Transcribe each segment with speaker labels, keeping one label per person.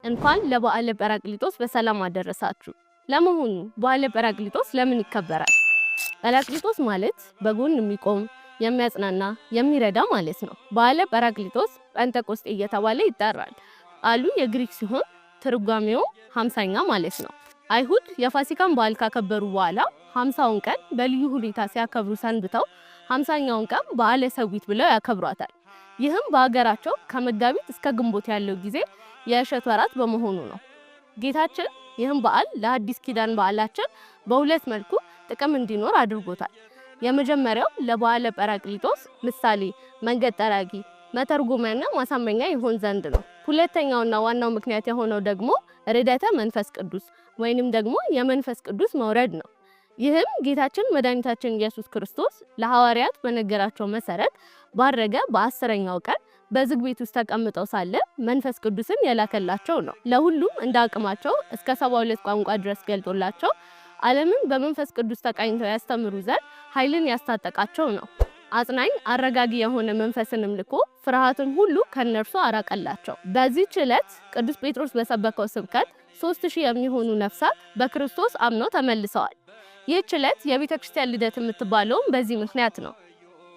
Speaker 1: እንኳን ለበዓለ ጰራቅሊጦስ በሰላም አደረሳችሁ። ለመሆኑ በዓለ ጰራቅሊጦስ ለምን ይከበራል? ጰራቅሊጦስ ማለት በጎን የሚቆም የሚያጽናና የሚረዳ ማለት ነው። በዓለ ጰራቅሊጦስ ጴንጤቆስጤ እየተባለ ይጠራል። ቃሉ የግሪክ ሲሆን ትርጓሜው 50ኛ ማለት ነው። አይሁድ የፋሲካን በዓል ካከበሩ በኋላ 50ውን ቀን በልዩ ሁኔታ ሲያከብሩ ሰንብተው 50ኛውን ቀን በዓለ ሰዊት ብለው ያከብሯታል። ይህም በአገራቸው ከመጋቢት እስከ ግንቦት ያለው ጊዜ የእሸት ወራት በመሆኑ ነው። ጌታችን ይህም በዓል ለአዲስ ኪዳን በዓላችን በሁለት መልኩ ጥቅም እንዲኖር አድርጎታል። የመጀመሪያው ለበዓለ ጰራቅሊጦስ ምሳሌ፣ መንገድ ጠራጊ፣ መተርጎሚያና ማሳመኛ ይሆን ዘንድ ነው። ሁለተኛውና ዋናው ምክንያት የሆነው ደግሞ ርደተ መንፈስ ቅዱስ ወይንም ደግሞ የመንፈስ ቅዱስ መውረድ ነው። ይህም ጌታችን መድኃኒታችን ኢየሱስ ክርስቶስ ለሐዋርያት በነገራቸው መሰረት ባረገ በ10ኛው ቀን በዝግ ቤት ውስጥ ተቀምጠው ሳለ መንፈስ ቅዱስን የላከላቸው ነው። ለሁሉም እንደ አቅማቸው እስከ 72 ቋንቋ ድረስ ገልጦላቸው ዓለምን በመንፈስ ቅዱስ ተቃኝተው ያስተምሩ ዘንድ ኃይልን ያስታጠቃቸው ነው። አጽናኝ አረጋጊ የሆነ መንፈስንም ልኮ ፍርሃትን ሁሉ ከነርሱ አራቀላቸው። በዚህች ዕለት ቅዱስ ጴጥሮስ በሰበከው ስብከት 3000 የሚሆኑ ነፍሳት በክርስቶስ አምነው ተመልሰዋል። ይህች ዕለት የቤተ ክርስቲያን ልደት የምትባለውም በዚህ ምክንያት ነው።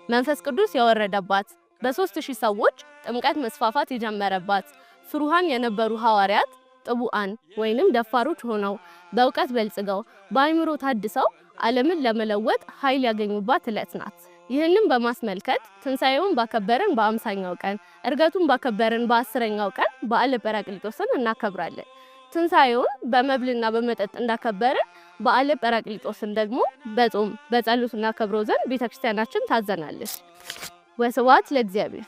Speaker 1: መንፈስ ቅዱስ የወረደባት፣ በ3000 ሰዎች ጥምቀት መስፋፋት የጀመረባት፣ ፍሩሃን የነበሩ ሐዋርያት ጥቡአን ወይንም ደፋሮች ሆነው በእውቀት በልጽገው በአእምሮ ታድሰው ዓለምን ለመለወጥ ኃይል ያገኙባት ዕለት ናት። ይህንን በማስመልከት ትንሣኤውን ባከበርን በ50ኛው ቀን፣ ዕርገቱን ባከበርን በ10ኛው ቀን በዓለ ጰራቅሊጦስን እናከብራለን። ትንሣኤውን በመብልና በመጠጥ እንዳከበርን በዓለ ጰራቅሊጦስን ደግሞ በጾም በጸሎት እናከብረው ዘንድ ቤተክርስቲያናችን ታዘናለች። ወስብሐት ለእግዚአብሔር።